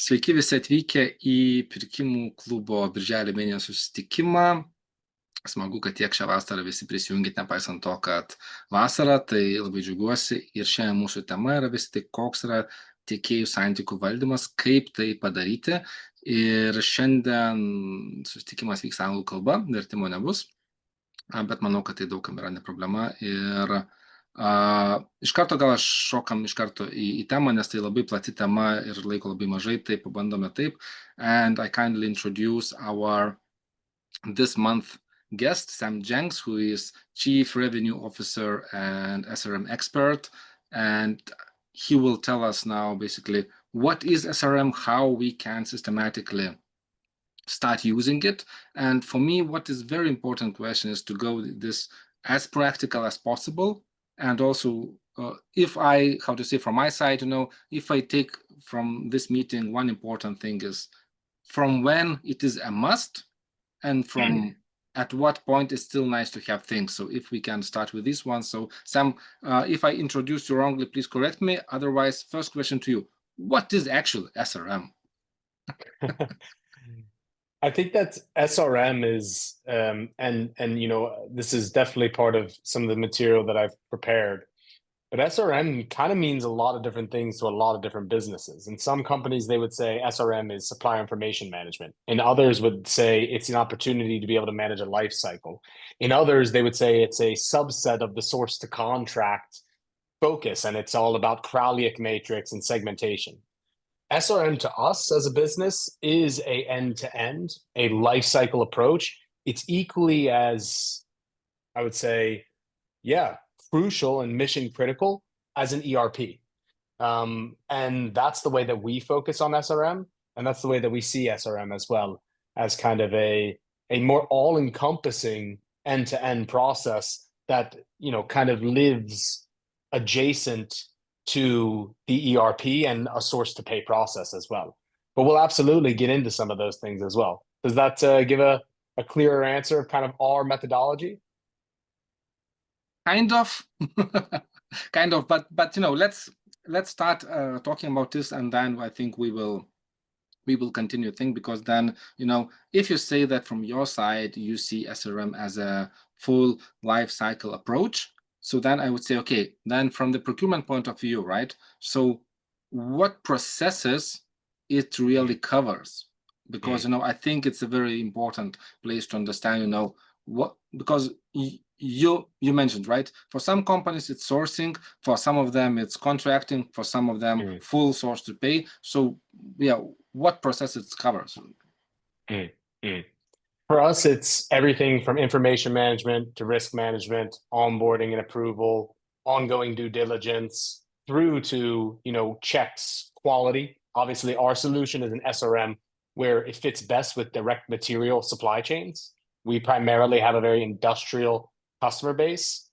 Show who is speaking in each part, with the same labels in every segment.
Speaker 1: Sveiki visi atvykę į Pirkimų klubo birželio mėnesio susitikimą. Smagu, kad tiek šią vasarą visi prisijungit, nepaisant to, kad vasara, tai labai džiaugiuosi. Ir šiandien mūsų tema yra vis tik, koks yra tiekėjų santykių valdymas, kaip tai padaryti. Ir šiandien susitikimas vyks anglų kalba, vertimo nebus, bet manau, kad tai daugam yra ne problema. Ir iš karto gal aš šokam iš karto į temą, nes tai labai plati tema ir laiko labai mažai, tai pabandome taip. And I kindly introduce our this month guest, Sam Jenks, who is Chief Revenue Officer and SRM expert. And he will tell us now basically what is SRM, how we can systematically start using it. And for me, what is very important question is to go this as practical as possible. And also, if I, how to say from my side, if I take from this meeting, one important thing is from when it is a must and from at what point it's still nice to have things. So if we can start with this one. So Sam, if I introduced you wrongly, please correct me. Otherwise, first question to you, what is actual SRM?
Speaker 2: I think that SRM is, and this is definitely part of some of the material that I've prepared. But SRM kind of means a lot of different things to a lot of different businesses. In some companies, they would say SRM is supplier information management. In others would say it's an opportunity to be able to manage a life cycle. In others, they would say it's a subset of the source to contract focus, and it's all about Crowley's matrix and segmentation. SRM to us as a business is a end-to-end, a life cycle approach. It's equally as, I would say, crucial and mission critical as an ERP. And that's the way that we focus on SRM. And that's the way that we see SRM as well, as kind of a more all-encompassing end-to-end process that, kind of lives adjacent to the ERP and a source to pay process as well. But we'll absolutely get into some of those things as well. Does that give a clearer answer of kind of our methodology?
Speaker 1: Kind of, but let's start talking about this, and then I think we will continue think, because then if you say that from your side you see SRM as a full life cycle approach, so then I would say, okay, then from the procurement point of view, right? So what processes it really covers? Because I think it's a very important place to understand, what, because you mentioned, right? For some companies it's sourcing, for some of them it's contracting, for some of them full source to pay. So what process it covers?
Speaker 2: For us, it's everything from information management to risk management, onboarding and approval, ongoing due diligence, through to, checks, quality. Obviously, our solution is an SRM where it fits best with direct material supply chains. We primarily have a very industrial customer base,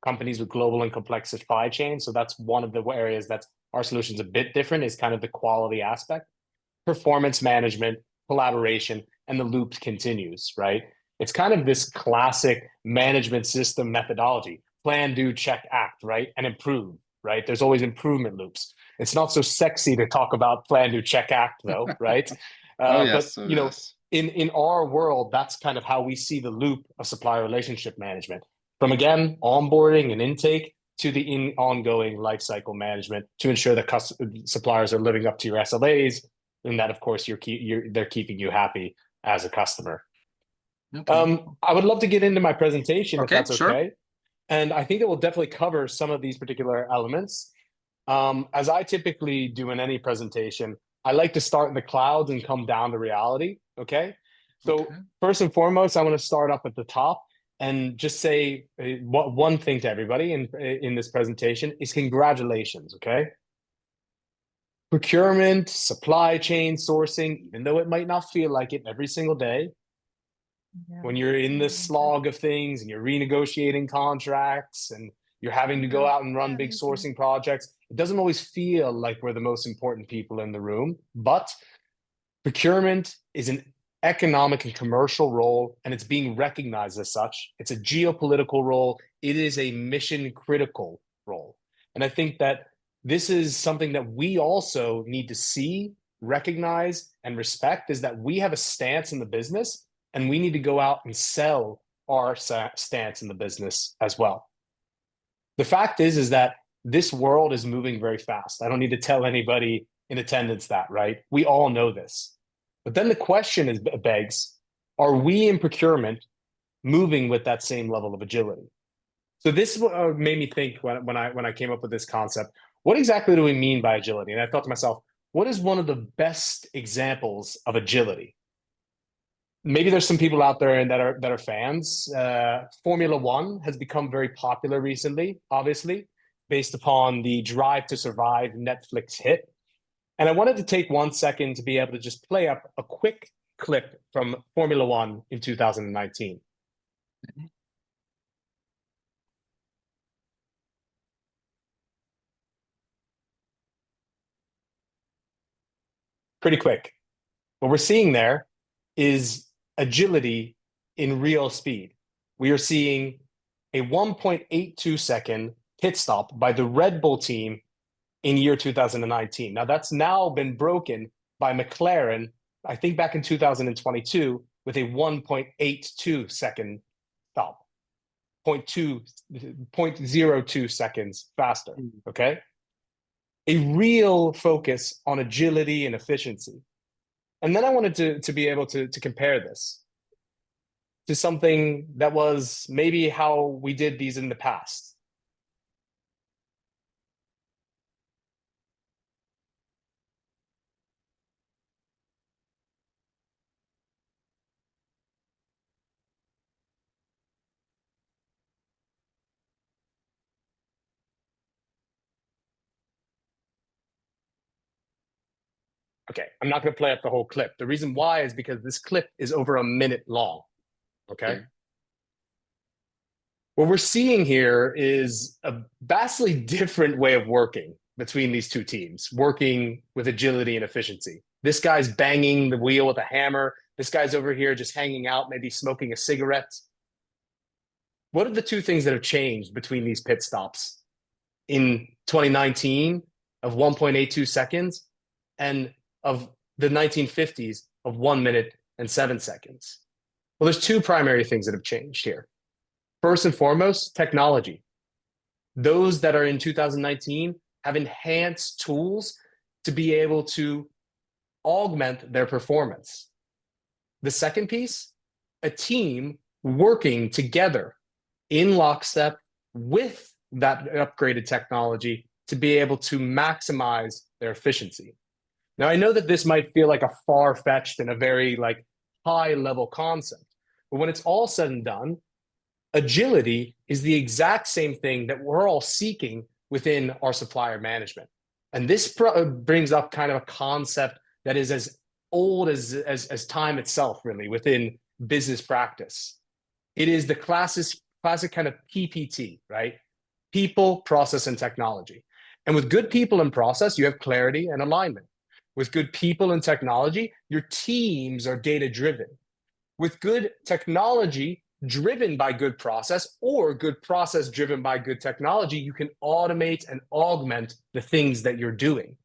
Speaker 2: companies with global and complex supply chains. So that's one of the areas that our solution is a bit different, is kind of the quality aspect. Performance management, collaboration, and the loop continues, right? It's kind of this classic management system methodology: plan, do, check, act, right? And improve, right? There's always improvement loops. It's not so sexy to talk about plan, do, check, act, though, right? In our world, that's kind of how we see the loop of supplier relationship management. From, again, onboarding and intake to the ongoing lifecycle management to ensure that suppliers are living up to your SLAs, and that, of course, they're keeping you happy as a customer. Okay. I would love to get into my presentation, if that's okay. Sure. And I think it will definitely cover some of these particular elements. As I typically do in any presentation, I like to start in the clouds and come down to reality, okay? So first and foremost, I want to start up at the top and just say one thing to everybody in this presentation is congratulations, okay? Procurement, supply chain, sourcing, even though it might not feel like it every single day, when you're in the slog of things and you're renegotiating contracts and you're having to go out and run big sourcing projects, it doesn't always feel like we're the most important people in the room. But procurement is an economic and commercial role, and it's being recognized as such. It's a geopolitical role. It is a mission critical role. And I think that this is something that we also need to see recognize and respect is that we have a stance in the business, and we need to go out and sell our stance in the business as well. The fact is that this world is moving very fast. I don't need to tell anybody in attendance that, right? We all know this. But then the question begs, are we in procurement moving with that same level of agility? So this made me think when I came up with this concept, what exactly do we mean by agility? And I thought to myself, what is one of the best examples of agility? Maybe there's some people out there that are fans. Formula One has become very popular recently, obviously, based upon the Drive to Survive Netflix hit. And I wanted to take 1 second to be able to just play up a quick clip from Formula One in 2019. Pretty quick. What we're seeing there is agility in real speed. We are seeing a 1.82 second pit stop by the Red Bull team in year 2019. Now that's now been broken by McLaren, I think back in 2022, with a 1.82 second stop, 0.02 seconds faster, okay? A real focus on agility and efficiency. And then I wanted to be able to compare this to something that was maybe how we did these in the past. Okay, I'm not going to play up the whole clip. The reason why is because this clip is over a minute long, okay? What we're seeing here is a vastly different way of working between these two teams, working with agility and efficiency. This guy's banging the wheel with a hammer. This guy's over here just hanging out, maybe smoking a cigarette. What are the two things that have changed between these pit stops in 2019 of 1.82 seconds and of the 1950s of 1 minute and 7 seconds? Well, there's two primary things that have changed here. First and foremost, technology. Those that are in 2019 have enhanced tools to be able to augment their performance. The second piece, a team working together in lockstep with that upgraded technology to be able to maximize their efficiency. Now, I know that this might feel like a far-fetched and a very high-level concept, but when it's all said and done, agility is the exact same thing that we're all seeking within our supplier management. And this brings up kind of a concept that is as old as time itself, really, within business practice. It is the classic kind of PPT, right? People, process, and technology. And with good people and process, you have clarity and alignment. With good people and technology, your teams are data-driven. With good technology driven by good process, or good process driven by good technology, you can automate and augment the things that you're doing.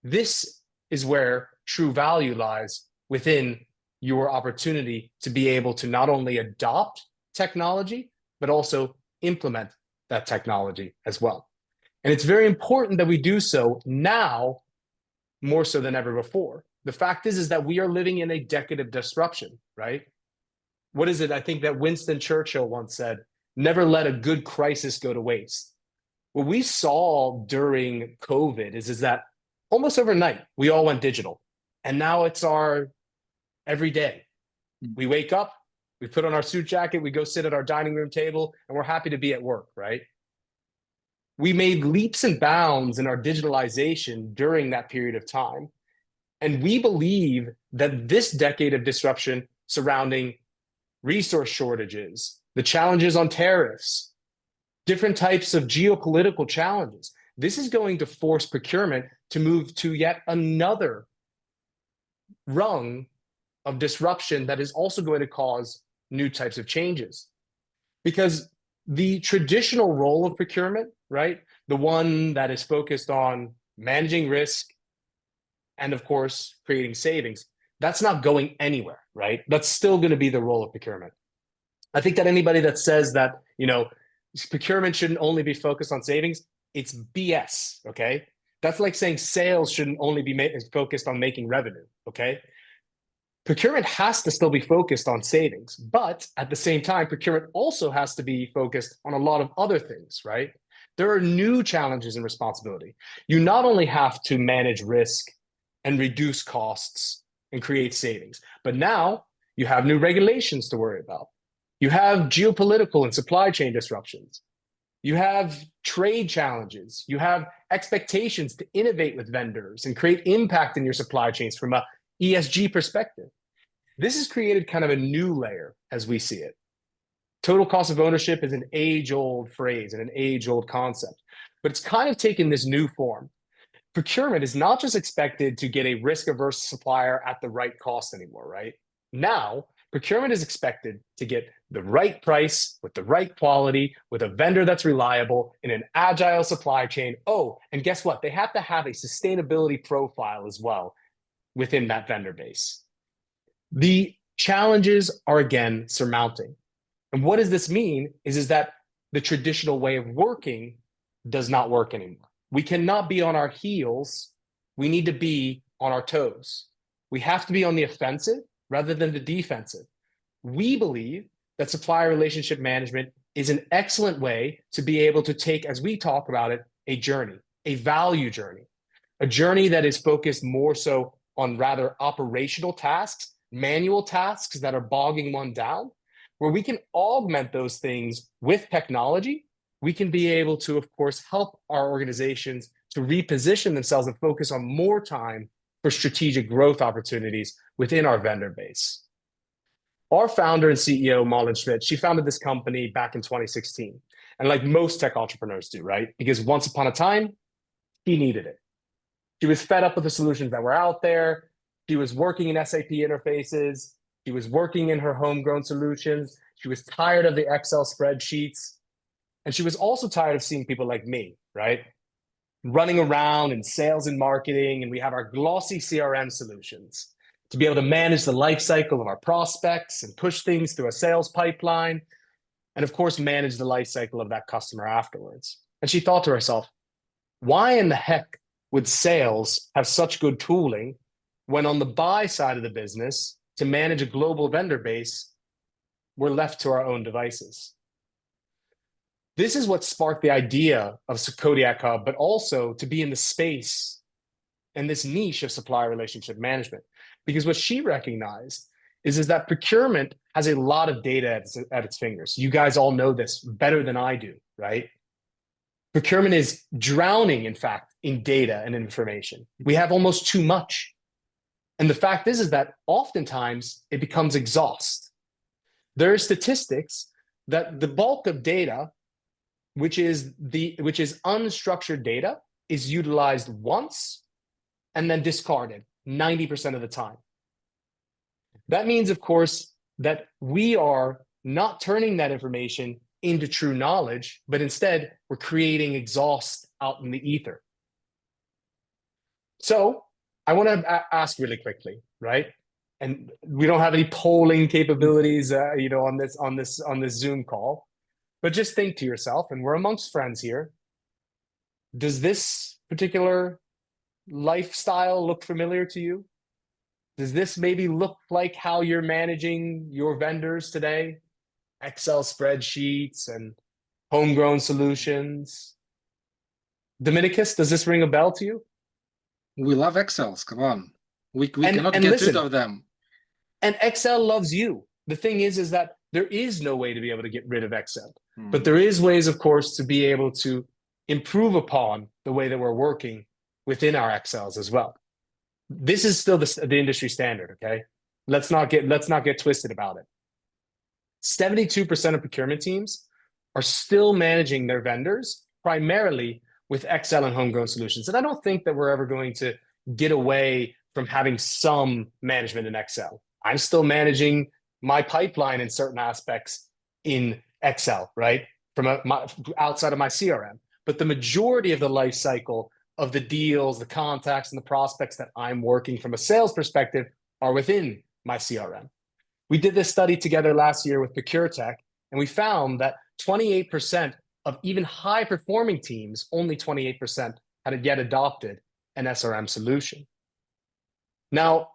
Speaker 2: This is where true value lies within your opportunity to be able to not only adopt technology, but also implement that technology as well. And it's very important that we do so now more so than ever before. The fact is that we are living in a decade of disruption, right? What is it? I think that Winston Churchill once said, never let a good crisis go to waste. What we saw during COVID is that almost overnight, we all went digital. And now it's our everyday. We wake up, we put on our suit jacket, we go sit at our dining room table, and we're happy to be at work, right? We made leaps and bounds in our digitalization during that period of time. And we believe that this decade of disruption surrounding resource shortages, the challenges on tariffs, different types of geopolitical challenges, this is going to force procurement to move to yet another rung of disruption that is also going to cause new types of changes. Because the traditional role of procurement, right, the one that is focused on managing risk, and of course, creating savings. That's not going anywhere, right? That's still going to be the role of procurement. I think that anybody that says that, procurement shouldn't only be focused on savings, it's BS, okay? That's like saying sales shouldn't only be focused on making revenue, okay? Procurement has to still be focused on savings, but at the same time, procurement also has to be focused on a lot of other things, right? There are new challenges and responsibility. You not only have to manage risk and reduce costs and create savings, but now you have new regulations to worry about. You have geopolitical and supply chain disruptions. You have trade challenges. You have expectations to innovate with vendors and create impact in your supply chains from a ESG perspective. This has created kind of a new layer as we see it. Total cost of ownership is an age-old phrase and an age-old concept, but it's kind of taken this new form. Procurement is not just expected to get a risk-averse supplier at the right cost anymore, right? Now, procurement is expected to get the right price with the right quality, with a vendor that's reliable in an agile supply chain. Oh, and guess what? They have to have a sustainability profile as well within that vendor base. The challenges are again surmounting. And what does this mean is that the traditional way of working does not work anymore. We cannot be on our heels. We need to be on our toes. We have to be on the offensive rather than the defensive. We believe that supplier relationship management is an excellent way to be able to take, as we talk about it, a journey, a value journey, a journey that is focused more so on rather operational tasks, manual tasks that are bogging one down, where we can augment those things with technology. We can be able to, of course, help our organizations to reposition themselves and focus on more time for strategic growth opportunities within our vendor base. Our founder and CEO, Malin Schmidt, she founded this company back in 2016. And like most tech entrepreneurs do, right? Because once upon a time, he needed it. She was fed up with the solutions that were out there. She was working in SAP interfaces. She was working in her homegrown solutions. She was tired of the Excel spreadsheets. And she was also tired of seeing people like me, right? Running around in sales and marketing, and we have our glossy CRM solutions to be able to manage the life cycle of our prospects and push things through a sales pipeline, and of course, manage the life cycle of that customer afterwards. And she thought to herself, why in the heck would sales have such good tooling when on the buy side of the business, to manage a global vendor base, we're left to our own devices? This is what sparked the idea of Kodiak Hub, but also to be in the space and this niche of supplier relationship management. Because what she recognized is that procurement has a lot of data at its fingers. You guys all know this better than I do, right? Procurement is drowning, in fact, in data and information. We have almost too much. And the fact is that oftentimes it becomes exhaust. There are statistics that the bulk of data, which is unstructured data, is utilized once and then discarded 90% of the time. That means, of course, that we are not turning that information into true knowledge, but instead we're creating exhaust out in the ether. So I want to ask really quickly, right? And we don't have any polling capabilities, on this Zoom call, but just think to yourself, and we're amongst friends here. Does this particular lifestyle look familiar to you? Does this maybe look like how you're managing your vendors today? Excel spreadsheets and homegrown solutions. Dominicus, does this ring a bell to you?
Speaker 1: We love Excels. Come on. We cannot get rid of them.
Speaker 2: And Excel loves you. The thing is that there is no way to be able to get rid of Excel. But there is ways, of course, to be able to improve upon the way that we're working within our Excels as well. This is still the industry standard, okay? Let's not get twisted about it. 72% of procurement teams are still managing their vendors primarily with Excel and homegrown solutions. And I don't think that we're ever going to get away from having some management in Excel. I'm still managing my pipeline in certain aspects in Excel, right? From outside of my CRM. But the majority of the life cycle of the deals, the contacts, and the prospects that I'm working from a sales perspective are within my CRM. We did this study together last year with Tech, and we found that 28% of even high-performing teams, only 28% had yet adopted an SRM solution. Now,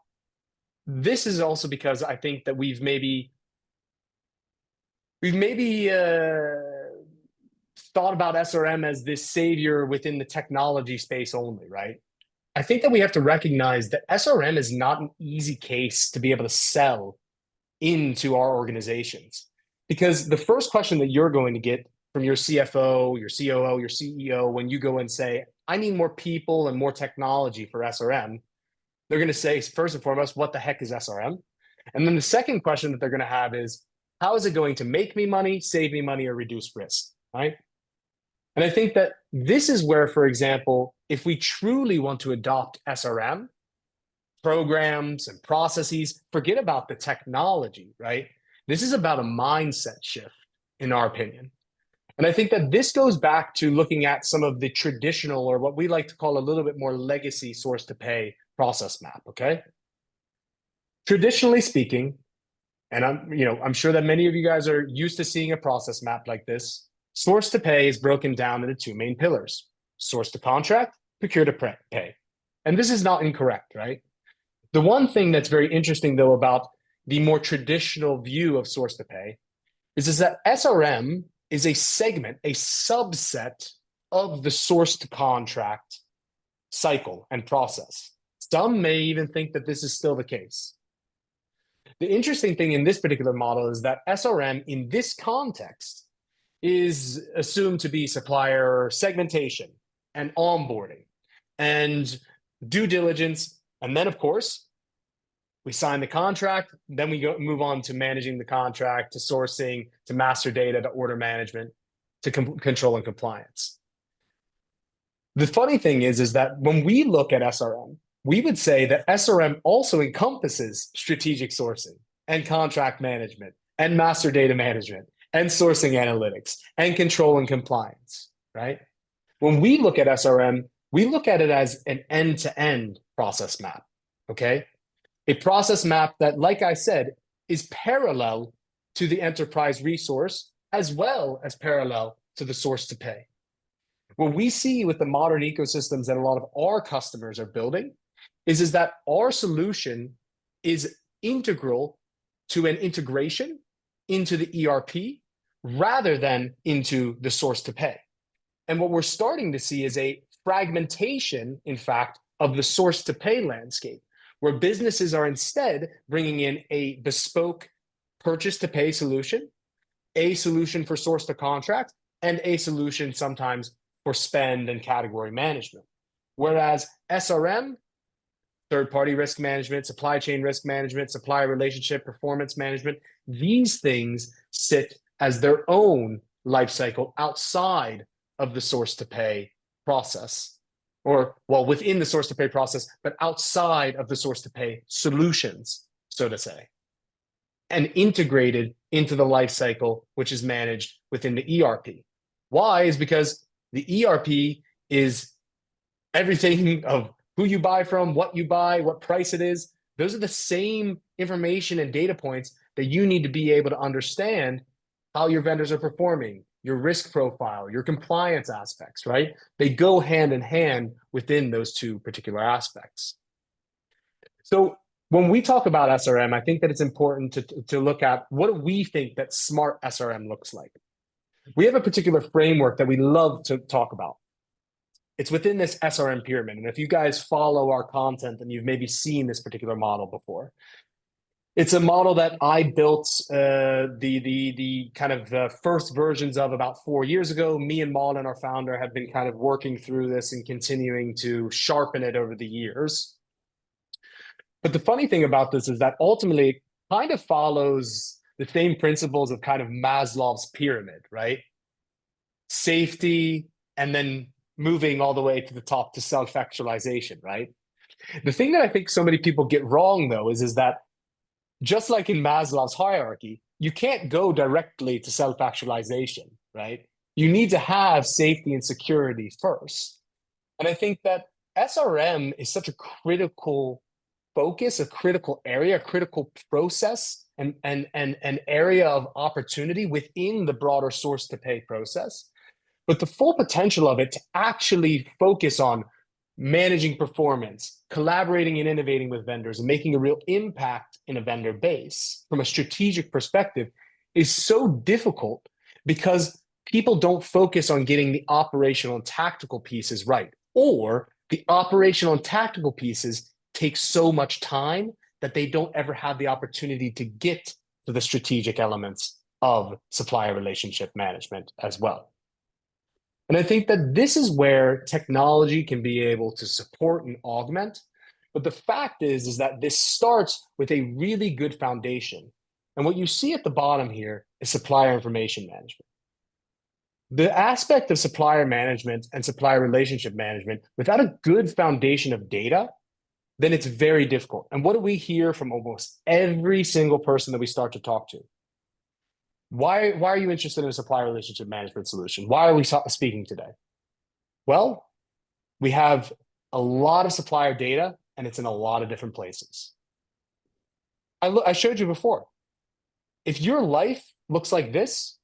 Speaker 2: this is also because I think that we've maybe thought about SRM as this savior within the technology space only, right? I think that we have to recognize that SRM is not an easy case to be able to sell into our organizations. Because the first question that you're going to get from your CFO, your COO, your CEO, when you go and say, I need more people and more technology for SRM, they're going to say, first and foremost, what the heck is SRM? And then the second question that they're going to have is, how is it going to make me money, save me money, or reduce risk, right? And I think that this is where, for example, if we truly want to adopt SRM, programs and processes, forget about the technology, right? This is about a mindset shift, in our opinion. And I think that this goes back to looking at some of the traditional, or what we like to call a little bit more legacy source to pay process map, okay? Traditionally speaking, and I'm sure that many of you guys are used to seeing a process map like this, source to pay is broken down into two main pillars: source to contract, procure to pay. And this is not incorrect, right? The one thing that's very interesting, though, about the more traditional view of source to pay is that SRM is a segment, a subset of the source to contract cycle and process. Some may even think that this is still the case. The interesting thing in this particular model is that SRM in this context is assumed to be supplier segmentation and onboarding and due diligence. And then, of course, we sign the contract, then we move on to managing the contract, to sourcing, to master data, to order management, to control and compliance. The funny thing is that when we look at SRM, we would say that SRM also encompasses strategic sourcing and contract management and master data management and sourcing analytics and control and compliance, right? When we look at SRM, we look at it as an end-to-end process map, okay? A process map that, like I said, is parallel to the enterprise resource as well as parallel to the source to pay. What we see with the modern ecosystems that a lot of our customers are building is that our solution is integral to an integration into the ERP rather than into the source to pay. And what we're starting to see is a fragmentation, in fact, of the source to pay landscape, where businesses are instead bringing in a bespoke purchase to pay solution, a solution for source to contract, and a solution sometimes for spend and category management. Whereas SRM, third-party risk management, supply chain risk management, supplier relationship, performance management, these things sit as their own life cycle outside of the source to pay process, or well, within the source to pay process, but outside of the source to pay solutions, so to say, and integrated into the life cycle, which is managed within the ERP. Why? Is because the ERP is everything of who you buy from, what you buy, what price it is. Those are the same information and data points that you need to be able to understand how your vendors are performing, your risk profile, your compliance aspects, right? They go hand in hand within those two particular aspects. So when we talk about SRM, I think that it's important to look at what do we think that smart SRM looks like. We have a particular framework that we love to talk about. It's within this SRM pyramid. And if you guys follow our content and you've maybe seen this particular model before, it's a model that I built the kind of the first versions of about 4 years ago. Me and Malin, our founder, have been kind of working through this and continuing to sharpen it over the years. But the funny thing about this is that ultimately it kind of follows the same principles of kind of Maslow's pyramid, right? Safety, and then moving all the way to the top to self-actualization, right? The thing that I think so many people get wrong, though, is that just like in Maslow's hierarchy, you can't go directly to self-actualization, right? You need to have safety and security first. And I think that SRM is such a critical focus, a critical area, a critical process, and an area of opportunity within the broader source to pay process. But the full potential of it to actually focus on managing performance, collaborating and innovating with vendors, and making a real impact in a vendor base from a strategic perspective is so difficult because people don't focus on getting the operational and tactical pieces right, or the operational and tactical pieces take so much time that they don't ever have the opportunity to get to the strategic elements of supplier relationship management as well. And I think that this is where technology can be able to support and augment. But the fact is that this starts with a really good foundation. And what you see at the bottom here is supplier information management. The aspect of supplier management and supplier relationship management, without a good foundation of data, then it's very difficult. And what do we hear from almost every single person that we start to talk to? Why are you interested in a supplier relationship management solution? Why are we speaking today? Well, we have a lot of supplier data and it's in a lot of different places. I showed you before. If your life looks like this,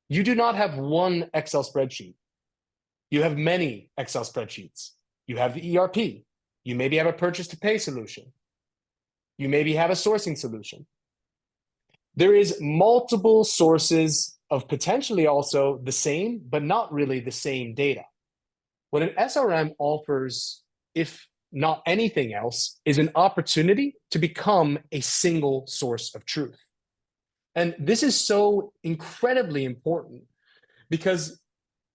Speaker 2: you do not have one Excel spreadsheet. You have many Excel spreadsheets. You have the ERP. You maybe have a purchase to pay solution. You maybe have a sourcing solution. There is multiple sources of potentially also the same, but not really the same data. What an SRM offers, if not anything else, is an opportunity to become a single source of truth. And this is so incredibly important because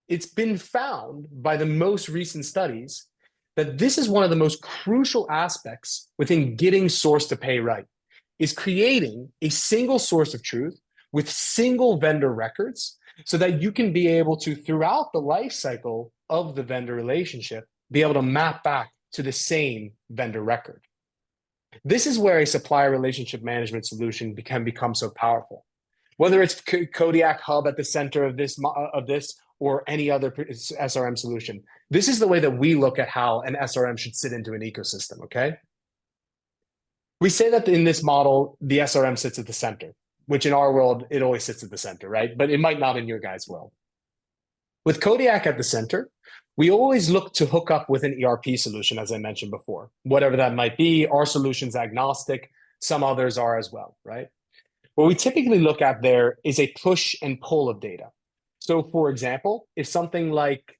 Speaker 2: it's been found by the most recent studies that this is one of the most crucial aspects within getting source to pay right, is creating a single source of truth with single vendor records so that you can be able to, throughout the life cycle of the vendor relationship, be able to map back to the same vendor record. This is where a supplier relationship management solution can become so powerful. Whether it's Kodiak Hub at the center of this or any other SRM solution, this is the way that we look at how an SRM should sit into an ecosystem, okay? We say that in this model, the SRM sits at the center, which in our world, it always sits at the center, right? But it might not in your guys' world. With Kodiak at the center, we always look to hook up with an ERP solution, as I mentioned before, whatever that might be. Our solution's agnostic, some others are as well, right? What we typically look at there is a push and pull of data. So for example, if something like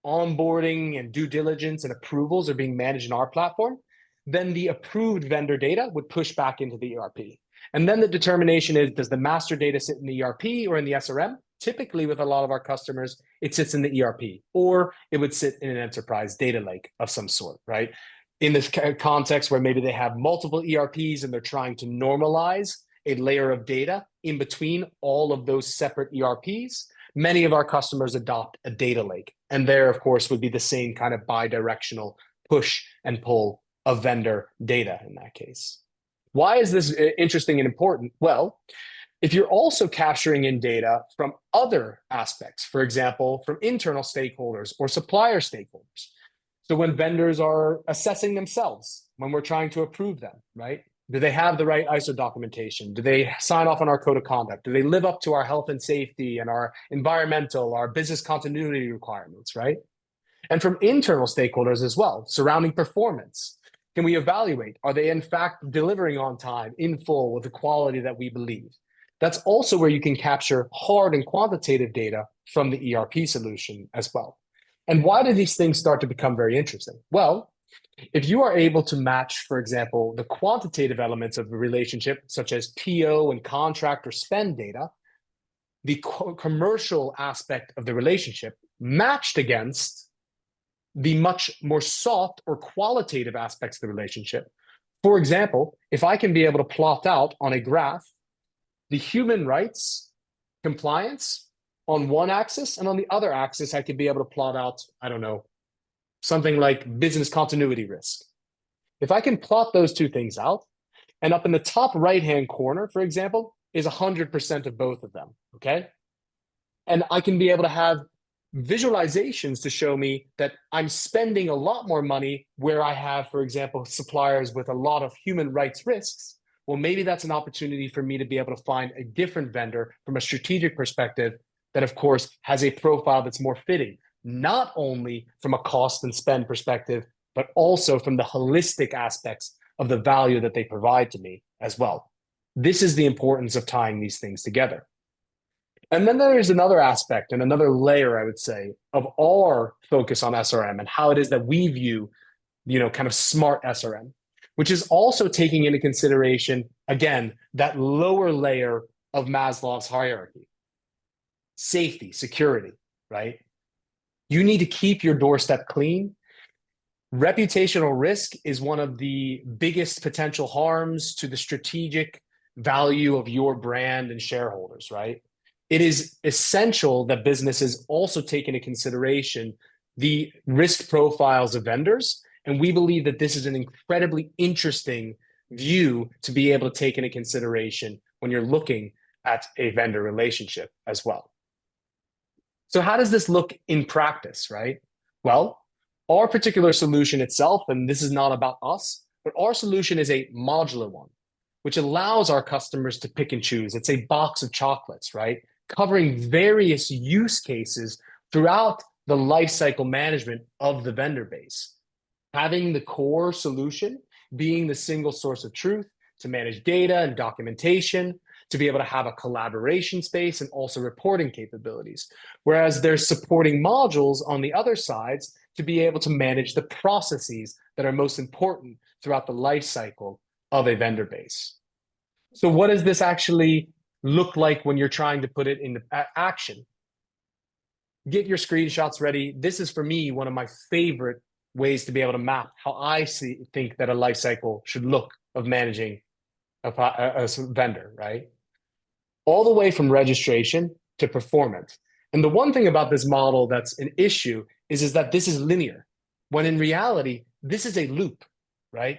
Speaker 2: onboarding and due diligence and approvals are being managed in our platform, then the approved vendor data would push back into the ERP. And then the determination is, does the master data sit in the ERP or in the SRM? Typically, with a lot of our customers, it sits in the ERP, or it would sit in an enterprise data lake of some sort, right? In this context where maybe they have multiple ERPs and they're trying to normalize a layer of data in between all of those separate ERPs, many of our customers adopt a data lake. And there, of course, would be the same kind of bi-directional push and pull of vendor data in that case. Why is this interesting and important? Well, if you're also capturing in data from other aspects, for example, from internal stakeholders or supplier stakeholders. So when vendors are assessing themselves, when we're trying to approve them, right? Do they have the right ISO documentation? Do they sign off on our code of conduct? Do they live up to our health and safety and our environmental, our business continuity requirements, right? And from internal stakeholders as well, surrounding performance. Can we evaluate? Are they in fact delivering on time, in full, with the quality that we believe? That's also where you can capture hard and quantitative data from the ERP solution as well. And why do these things start to become very interesting? Well, if you are able to match, for example, the quantitative elements of the relationship, such as PO and contract or spend data, the commercial aspect of the relationship matched against the much more soft or qualitative aspects of the relationship. For example, if I can be able to plot out on a graph the human rights compliance on one axis, and on the other axis, I could be able to plot out, I don't know, something like business continuity risk. If I can plot those two things out, and up in the top right-hand corner, for example, is 100% of both of them, okay? And I can be able to have visualizations to show me that I'm spending a lot more money where I have, for example, suppliers with a lot of human rights risks. Well, maybe that's an opportunity for me to be able to find a different vendor from a strategic perspective that, of course, has a profile that's more fitting, not only from a cost and spend perspective, but also from the holistic aspects of the value that they provide to me as well. This is the importance of tying these things together. And then there is another aspect and another layer, I would say, of our focus on SRM and how it is that we view, kind of smart SRM, which is also taking into consideration, again, that lower layer of Maslow's hierarchy. Safety, security, right? You need to keep your doorstep clean. Reputational risk is one of the biggest potential harms to the strategic value of your brand and shareholders, right? It is essential that businesses also take into consideration the risk profiles of vendors. And we believe that this is an incredibly interesting view to be able to take into consideration when you're looking at a vendor relationship as well. So how does this look in practice, right? Well, our particular solution itself, and this is not about us, but our solution is a modular one, which allows our customers to pick and choose. It's a box of chocolates, right? Covering various use cases throughout the lifecycle management of the vendor base. Having the core solution being the single source of truth to manage data and documentation, to be able to have a collaboration space and also reporting capabilities. Whereas there's supporting modules on the other sides to be able to manage the processes that are most important throughout the life cycle of a vendor base. So what does this actually look like when you're trying to put it into action? Get your screenshots ready. This is, for me, one of my favorite ways to be able to map how I think that a life cycle should look of managing a vendor, right? All the way from registration to performance. And the one thing about this model that's an issue is that this is linear, when in reality, this is a loop, right?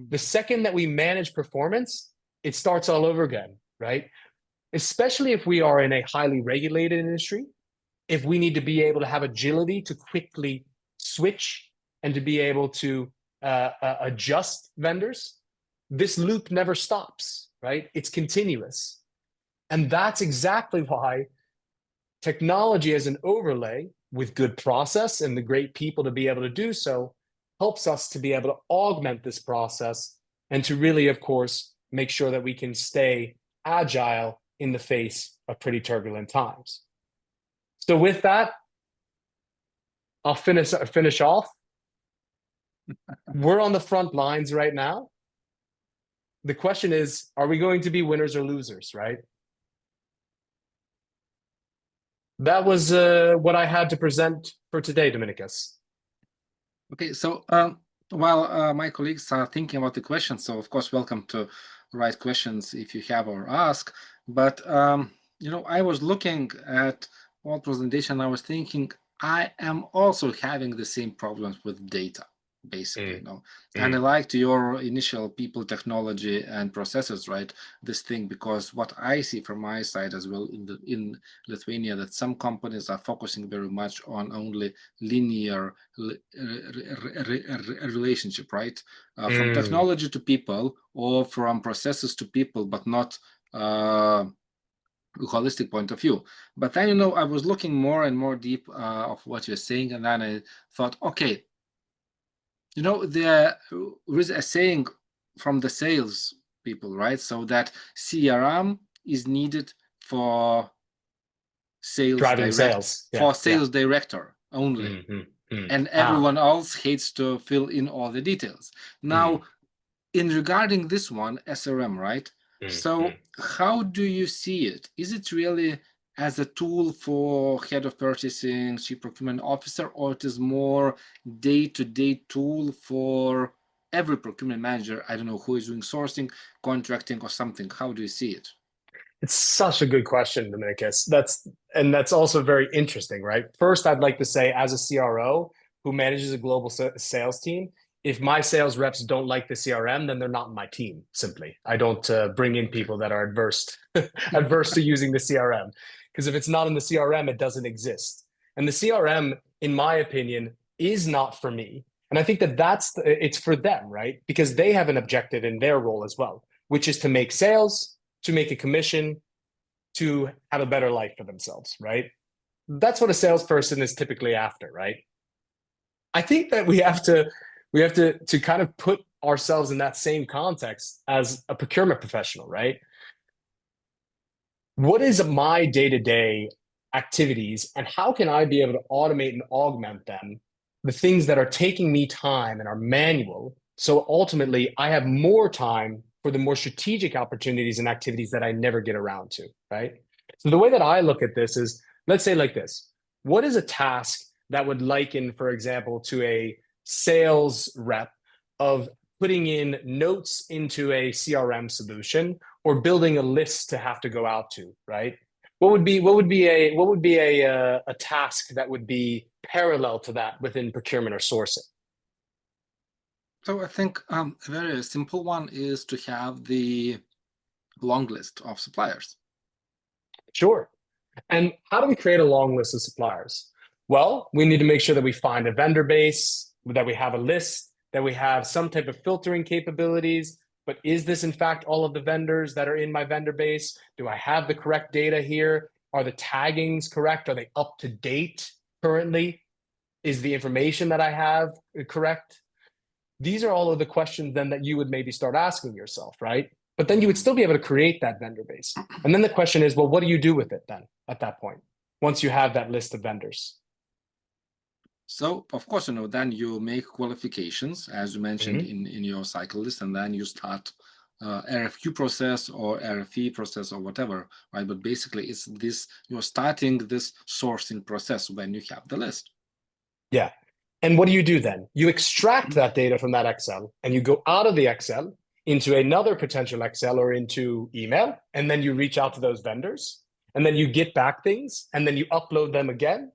Speaker 2: The second that we manage performance, it starts all over again, right? Especially if we are in a highly regulated industry, if we need to be able to have agility to quickly switch and to be able to adjust vendors, this loop never stops, right? It's continuous. And that's exactly why technology as an overlay with good process and the great people to be able to do so helps us to be able to augment this process and to really, of course, make sure that we can stay agile in the face of pretty turbulent times. So with that, I'll finish off. We're on the front lines right now. The question is, are we going to be winners or losers, right? That was what I had to present for today, Dominicus.
Speaker 1: Okay, so while my colleagues are thinking about the questions, so of course, welcome to write questions if you have or ask. But I was looking at all presentation. I was thinking I am also having the same problems with data, basically. And I liked your initial people, technology, and processes, right? This thing, because what I see from my side as well in Lithuania, that some companies are focusing very much on only linear relationship, right? From technology to people, or from processes to people, but not holistic point of view. But then, I was looking more and more deep of what you're saying, and then I thought, okay, there is a saying from the sales people, right? So that CRM is needed for sales director only. And everyone else hates to fill in all the details. Now, in regarding this one, SRM, right? So how do you see it? Is it really as a tool for head of purchasing, chief procurement officer, or it is more day-to-day tool for every procurement manager, I don't know, who is doing sourcing, contracting, or something? How do you see it?
Speaker 2: It's such a good question, Dominicus. That's also very interesting, right? First, I'd like to say, as a CRO who manages a global sales team, if my sales reps don't like the CRM, then they're not in my team, simply. I don't bring in people that are adverse to using the CRM. Because if it's not in the CRM, it doesn't exist. And the CRM, in my opinion, is not for me. And I think that it's for them, right? Because they have an objective in their role as well, which is to make sales, to make a commission, to have a better life for themselves, right? That's what a salesperson is typically after, right? I think that we have to kind of put ourselves in that same context as a procurement professional, right? What is my day-to-day activities and how can I be able to automate and augment them, the things that are taking me time and are manual, so ultimately I have more time for the more strategic opportunities and activities that I never get around to, right? So the way that I look at this is, let's say like this: what is a task that would liken, for example, to a sales rep of putting in notes into a CRM solution or building a list to have to go out to, right? What would be a task that would be parallel to that within procurement or sourcing?
Speaker 1: So I think a very simple one is to have the long list of suppliers.
Speaker 2: Sure. And how do we create a long list of suppliers? Well, we need to make sure that we find a vendor base, that we have a list, that we have some type of filtering capabilities. But is this in fact all of the vendors that are in my vendor base? Do I have the correct data here? Are the taggings correct? Are they up to date currently? Is the information that I have correct? These are all of the questions then that you would maybe start asking yourself, right? But then you would still be able to create that vendor base. And then the question is, well, what do you do with it then at that point, once you have that list of vendors?
Speaker 1: So of course, then you make qualifications, as you mentioned
Speaker 2: Mhm.
Speaker 1: in your cycle list, and then you start RFQ process or RFE process or whatever, right? But basically, it's this, you're starting this sourcing process when you have the list.
Speaker 2: Yeah. And what do you do then? You extract that data from that Excel and you go out of the Excel into another potential Excel or into email. And then you reach out to those vendors and then you get back things and then you upload them again.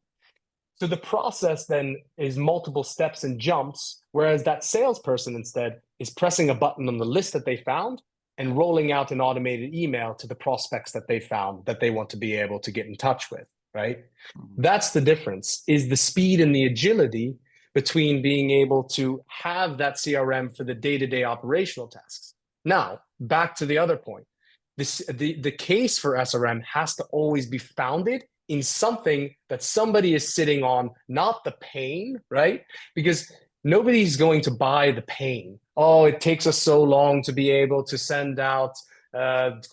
Speaker 2: So the process then is multiple steps and jumps, whereas that salesperson instead is pressing a button on the list that they found and rolling out an automated email to the prospects that they found that they want to be able to get in touch with, right?
Speaker 1: Mhm.
Speaker 2: That's the difference, is the speed and the agility between being able to have that CRM for the day-to-day operational tasks. Now, back to the other point. The case for SRM has to always be founded in something that somebody is sitting on, not the pain, right? Because nobody's going to buy the pain. Oh, it takes us so long to be able to send out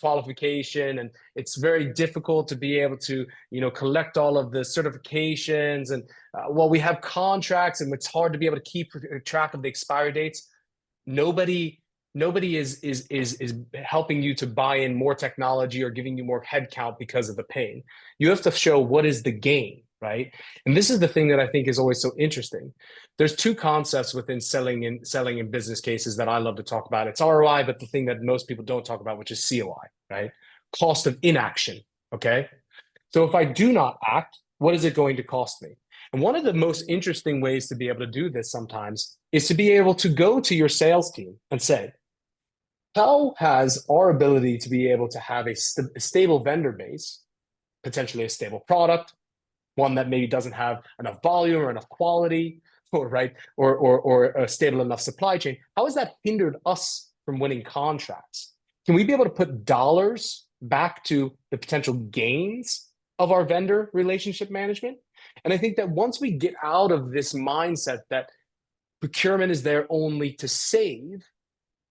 Speaker 2: qualification, and it's very difficult to be able to, collect all of the certifications, and well, we have contracts, and it's hard to be able to keep track of the expiry dates. Nobody is helping you to buy in more technology or giving you more headcount because of the pain. You have to show what is the gain, right? And this is the thing that I think is always so interesting. There's two concepts within selling in business cases that I love to talk about. It's ROI, but the thing that most people don't talk about, which is COI, right? Cost of inaction. Okay. So if I do not act, what is it going to cost me? And one of the most interesting ways to be able to do this sometimes is to be able to go to your sales team and say, how has our ability to be able to have a stable vendor base, potentially a stable product, one that maybe doesn't have enough volume or enough quality, or right, or a stable enough supply chain, how has that hindered us from winning contracts? Can we be able to put dollars back to the potential gains of our vendor relationship management? And I think that once we get out of this mindset that procurement is there only to save,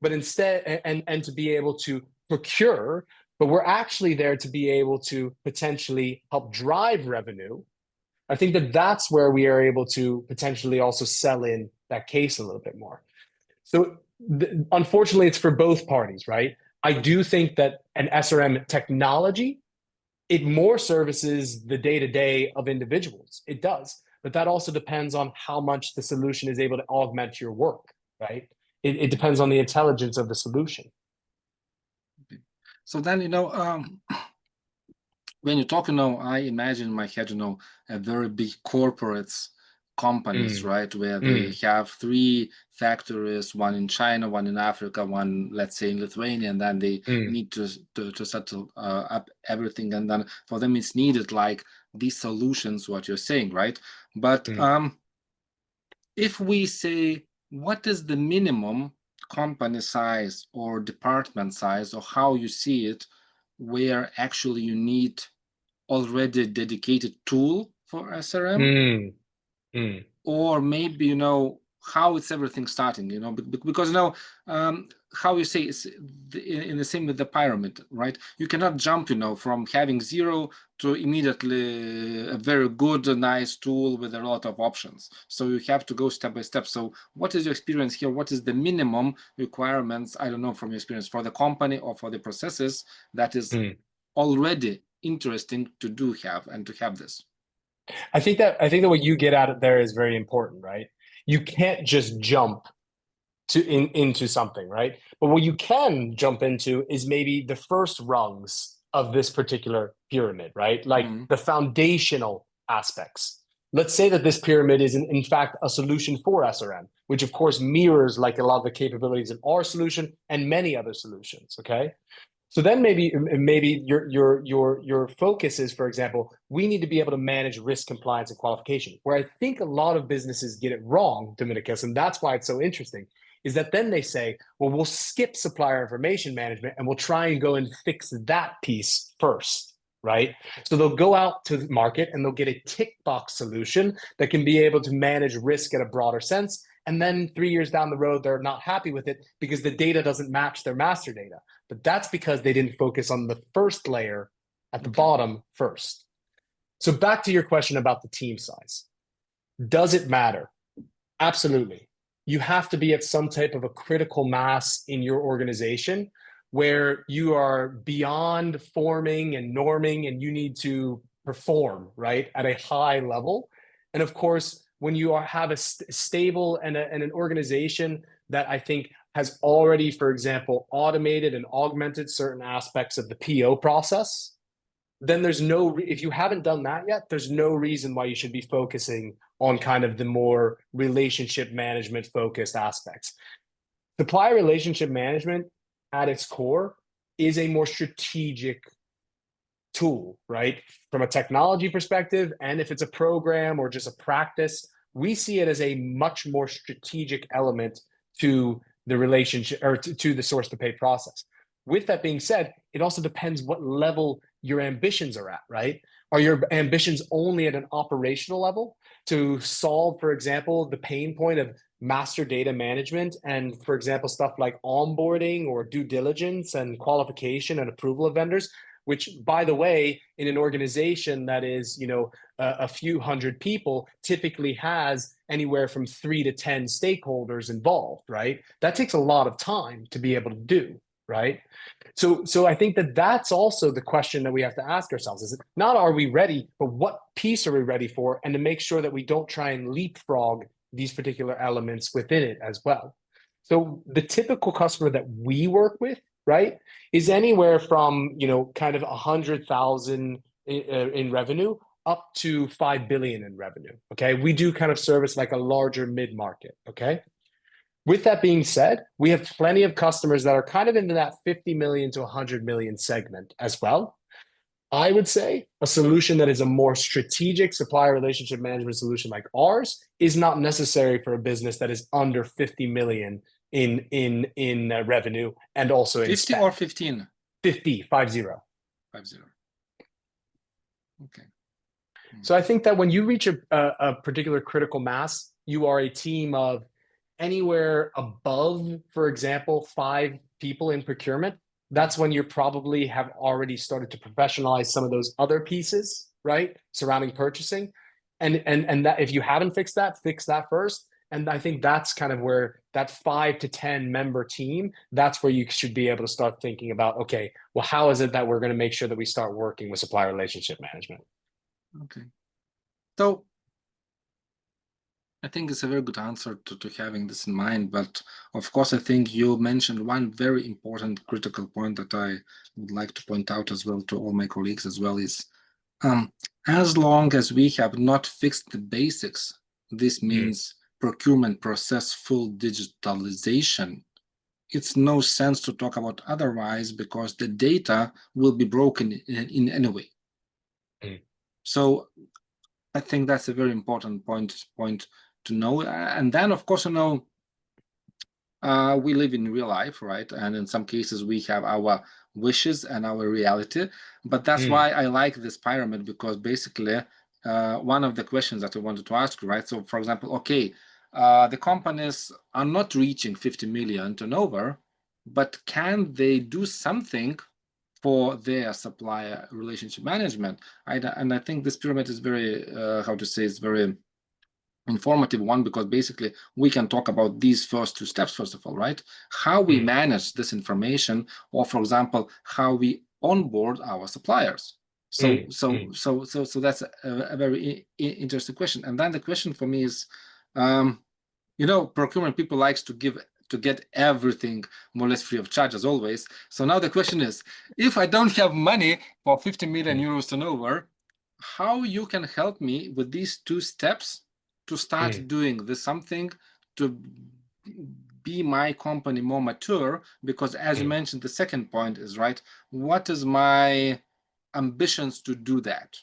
Speaker 2: but instead, and to be able to procure, but we're actually there to be able to potentially help drive revenue. I think that that's where we are able to potentially also sell in that case a little bit more. So unfortunately, it's for both parties, right? I do think that an SRM technology, it more services the day to day of individuals. It does. But that also depends on how much the solution is able to augment your work, right? It depends on the intelligence of the solution.
Speaker 1: So then, when you talk, I imagine in my head, a very big corporates companies, right, where they have 3 factories, one in China, one in Africa, one, let's say, in Lithuania, and then they need to settle up everything, and then for them it's needed like these solutions, what you're saying, right? But if we say, what is the minimum company size or department size, or how you see it, where actually you need already dedicated tool for SRM? Or maybe, how it's everything starting, because how you say it's in the same with the pyramid, right? You cannot jump, from having 0 to immediately a very good, nice tool with a lot of options. So you have to go step by step. So what is your experience here? What is the minimum requirements, I don't know, from your experience, for the company or for the processes that is already interesting to have this?
Speaker 2: I think that what you get out of there is very important, right? You can't just jump into something, right? But what you can jump into is maybe the first rungs of this particular pyramid, right? Like the foundational aspects. Let's say that this pyramid is in fact a solution for SRM, which of course mirrors like a lot of the capabilities in our solution and many other solutions. Okay. So then maybe your focus is, for example, we need to be able to manage risk, compliance, and qualification. Where I think a lot of businesses get it wrong, Dominicus, and that's why it's so interesting, is that then they say, well, we'll skip supplier information management and we'll try and go and fix that piece first, right? So they'll go out to the market and they'll get a tick box solution that can be able to manage risk at a broader sense. And then 3 years down the road, they're not happy with it because the data doesn't match their master data. But that's because they didn't focus on the first layer at the bottom first. So back to your question about the team size. Does it matter? Absolutely. You have to be at some type of a critical mass in your organization where you are beyond forming and norming and you need to perform, right, at a high level. And of course, when you have a stable and an organization that I think has already, for example, automated and augmented certain aspects of the PO process, then there's if you haven't done that yet, there's no reason why you should be focusing on kind of the more relationship management focused aspects. Supplier relationship management at its core is a more strategic tool, right? From a technology perspective, and if it's a program or just a practice, we see it as a much more strategic element to the relationship or to the source to pay process. With that being said, it also depends what level your ambitions are at, right? Are your ambitions only at an operational level to solve, for example, the pain point of master data management and, for example, stuff like onboarding or due diligence and qualification and approval of vendors, which, by the way, in an organization that is, a few hundred people, typically has anywhere from 3 to 10 stakeholders involved, right? That takes a lot of time to be able to do, right? So I think that that's also the question that we have to ask ourselves: is not are we ready, but what piece are we ready for, and to make sure that we don't try and leapfrog these particular elements within it as well. So the typical customer that we work with, right, is anywhere from, kind of 100,000 in revenue up to 5 billion in revenue. Okay. We do kind of service like a larger mid-market. Okay. With that being said, we have plenty of customers that are kind of into that 50 million to 100 million segment as well. I would say a solution that is a more strategic supplier relationship management solution like ours is not necessary for a business that is under 50 million in revenue and also in
Speaker 1: 50
Speaker 2: spend.
Speaker 1: or 15?
Speaker 2: 50.
Speaker 1: Okay.
Speaker 2: So I think that when you reach a particular critical mass, you are a team of anywhere above, for example, 5 people in procurement. That's when you probably have already started to professionalize some of those other pieces, right, surrounding purchasing. And that if you haven't fixed that, fix that first. And I think that's kind of where that 5 to 10 member team, that's where you should be able to start thinking about, okay, well, how is it that we're going to make sure that we start working with supplier relationship management?
Speaker 1: Okay. So I think it's a very good answer to having this in mind. But of course, I think you mentioned one very important critical point that I would like to point out as well to all my colleagues as well is, as long as we have not fixed the basics, this means procurement process full digitalization, it's no sense to talk about otherwise, because the data will be broken in any way. So I think that's a very important point to know. And then, of course, we live in real life, right? And in some cases, we have our wishes and our reality. But that's why I like this pyramid, because basically, one of the questions that I wanted to ask you, right? So, for example, okay, the companies are not reaching 50 million turnover, but can they do something for their supplier relationship management? And I think this pyramid is very, how to say, it's very informative one, because basically we can talk about these first two steps, first of all, right? How we manage this information, or for example, how we onboard our suppliers. So that's a very interesting question. And then the question for me is, procurement people likes to get everything more or less free of charge, as always. So now the question is, if I don't have money for 50 million euros turnover, how you can help me with these two steps to start doing this something to be my company more mature? Because as you mentioned, the second point is, right, what is my ambitions to do that?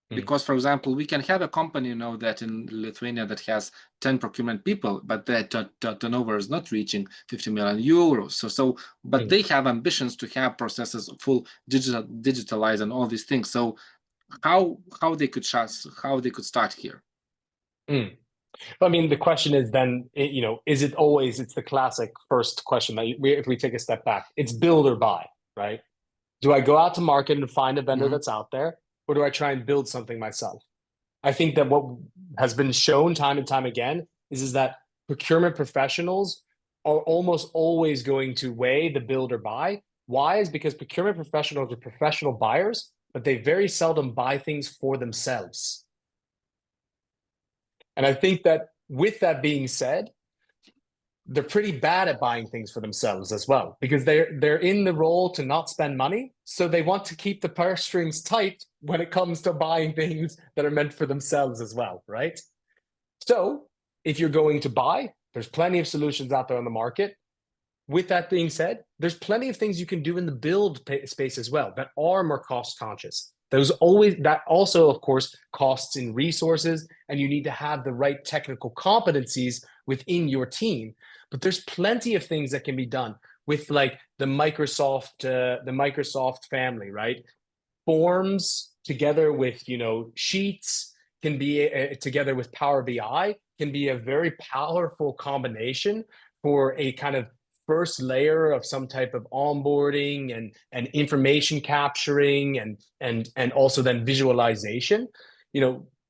Speaker 1: Because, for example, we can have a company, that in Lithuania that has 10 procurement people, but their turnover is not reaching 50 million euros. But they have ambitions to have processes full digitalize and all these things. So how they could start here?
Speaker 2: I mean, the question is then, is it always, it's the classic first question that if we take a step back, it's build or buy, right? Do I go out to market and find a vendor that's out there, or do I try and build something myself? I think that what has been shown time and time again is that procurement professionals are almost always going to weigh the build or buy. Why? Is because procurement professionals are professional buyers, but they very seldom buy things for themselves. And I think that with that being said, they're pretty bad at buying things for themselves as well, because they're in the role to not spend money. So they want to keep the purse strings tight when it comes to buying things that are meant for themselves as well, right? So if you're going to buy, there's plenty of solutions out there on the market. With that being said, there's plenty of things you can do in the build space as well that are more cost conscious. That also, of course, costs in resources, and you need to have the right technical competencies within your team. But there's plenty of things that can be done with, like, the Microsoft family, right? Forms together with, sheets can be together with Power BI can be a very powerful combination for a kind of first layer of some type of onboarding and information capturing and also then visualization.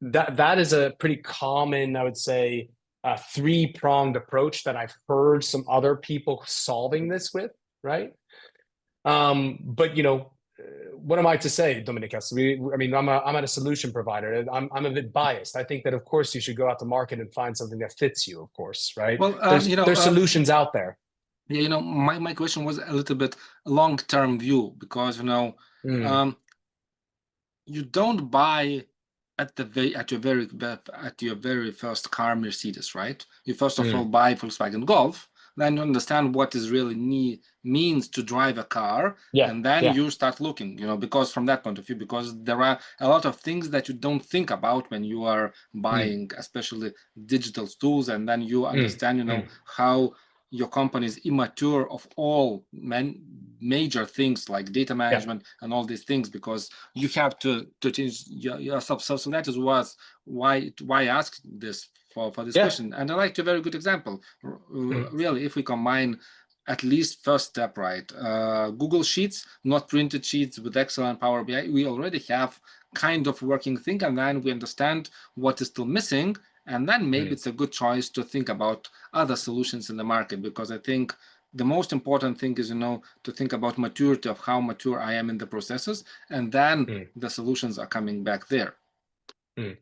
Speaker 2: That is a pretty common, I would say, a three-pronged approach that I've heard some other people solving this with, right? But what am I to say, Dominikas? I'm at a solution provider. I'm a bit biased. I think that, of course, you should go out to market and find something that fits you, of course, right?
Speaker 1: Well,
Speaker 2: there's solutions out there.
Speaker 1: Yeah, my question was a little bit long-term view, because you don't buy at your very first car Mercedes, right? You first of all buy Volkswagen Golf, then you understand what is really means to drive a car, and then you start looking, because from that point of view, because there are a lot of things that you don't think about when you are buying, especially digital tools, and then you understand, how your company is immature of all major things like data management and all these things, because you have to change yourself. So that is why I asked this for this question. And I liked a very good example. Really, if we combine at least first step, right? Google Sheets, not printed sheets, with Excel and Power BI, we already have kind of working thing, and then we understand what is still missing. And then maybe it's a good choice to think about other solutions in the market, because I think the most important thing is, to think about maturity, of how mature I am in the processes, and then the solutions are coming back there.
Speaker 2: And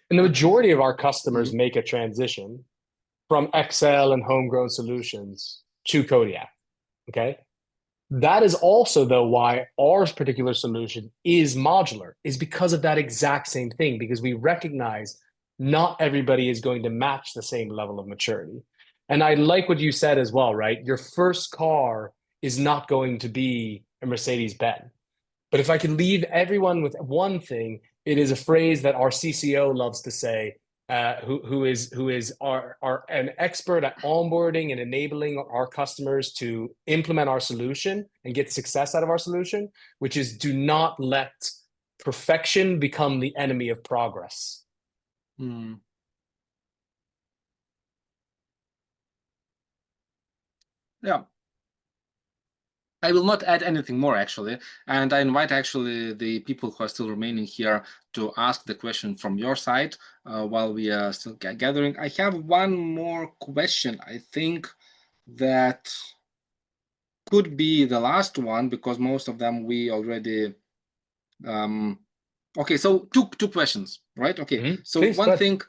Speaker 2: the majority of our customers make a transition from Excel and homegrown solutions to Kodiak, okay? That is also, though, why our particular solution is modular, is because of that exact same thing, because we recognize not everybody is going to match the same level of maturity. And I like what you said as well, right? Your first car is not going to be a Mercedes Benz. But if I could leave everyone with one thing, it is a phrase that our CCO loves to say, who is our an expert at onboarding and enabling our customers to implement our solution and get success out of our solution, which is do not let perfection become the enemy of progress.
Speaker 1: Mm. Yeah. I will not add anything more, actually. And I invite, actually, the people who are still remaining here to ask the question from your side while we are still gathering. I have one more question, I think, that could be the last one, because most of them we already... Okay, so two questions, right? Okay, so
Speaker 2: Please,
Speaker 1: one thing,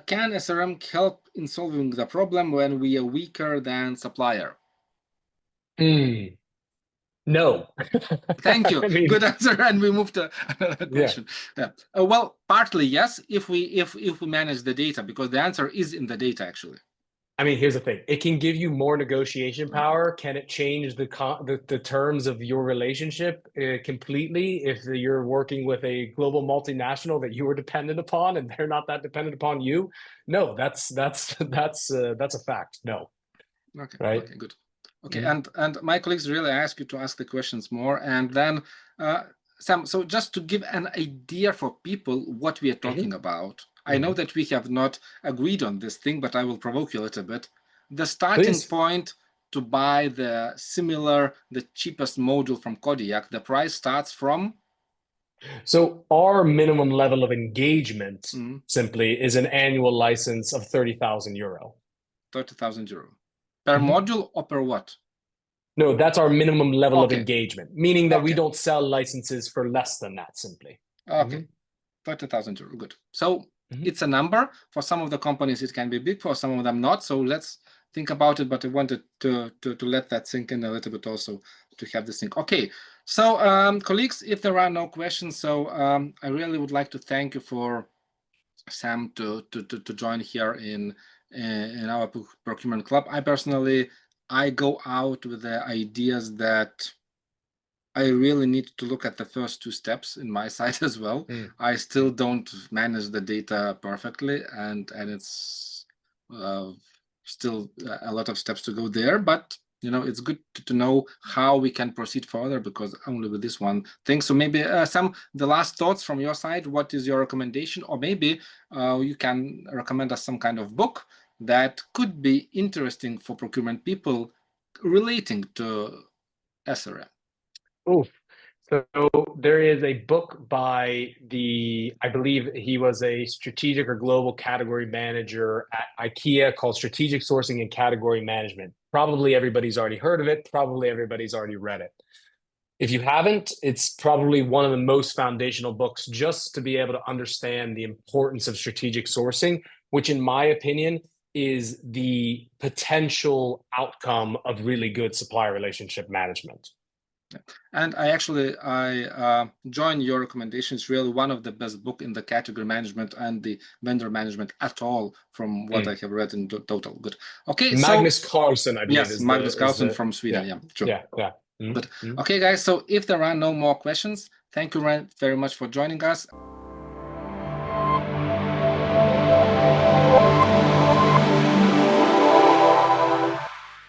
Speaker 1: can SRM help in solving the problem when we are weaker than Supplier?
Speaker 2: No.
Speaker 1: Thank you.
Speaker 2: I mean,
Speaker 1: Good answer. And we move to another
Speaker 2: yeah.
Speaker 1: question. Yeah. Well, partly yes, if we manage the data, because the answer is in the data, actually.
Speaker 2: I mean, here's the thing. It can give you more negotiation power. Can it change the terms of your relationship completely if you're working with a global multinational that you are dependent upon and they're not that dependent upon you? No, that's a fact. No.
Speaker 1: Okay.
Speaker 2: Right.
Speaker 1: Okay. Good. Okay. And my colleagues really ask you to ask the questions more, and then Sam. So just to give an idea for people what we are talking about. I know that we have not agreed on this thing, but I will provoke you a little bit. The starting point to buy the cheapest module from Kodiak, the price starts from?
Speaker 2: So our minimum level of engagement simply is an annual license of 30,000 euro.
Speaker 1: 30,000 euro. Per module or per what?
Speaker 2: No, that's our minimum level of engagement, meaning that we don't sell licenses for less than that simply.
Speaker 1: Okay. 30,000 euro. Good. So it's a number. For some of the companies, it can be big. For some of them, not. So let's think about it. But I wanted to let that sink in a little bit also, to have this thing. Okay. So colleagues, if there are no questions, so I really would like to thank you for Sam to join here in our procurement club. I go out with the ideas that I really need to look at the first two steps in my side as well. I still don't manage the data perfectly, and it's still a lot of steps to go there. But it's good to know how we can proceed further, because only with this one thing. So maybe the last thoughts from your side. What is your recommendation? Or maybe you can recommend us some kind of book that could be interesting for procurement people relating to SRM.
Speaker 2: Oh, so there is a book by I believe he was a strategic or global category manager at IKEA called Strategic Sourcing and Category Management. Probably everybody's already heard of it. Probably everybody's already read it. If you haven't, it's probably one of the most foundational books just to be able to understand the importance of strategic sourcing, which in my opinion is the potential outcome of really good supplier relationship management.
Speaker 1: And I join your recommendations. Really one of the best book in the category management and the vendor management at all, from what I have read in total. Good. Okay.
Speaker 2: Magnus Carlsen, I believe.
Speaker 1: Yes, Magnus Carlsen from Sweden. Yeah, true.
Speaker 2: Yeah.
Speaker 1: Good. Okay, guys. So if there are no more questions, thank you very much for joining us.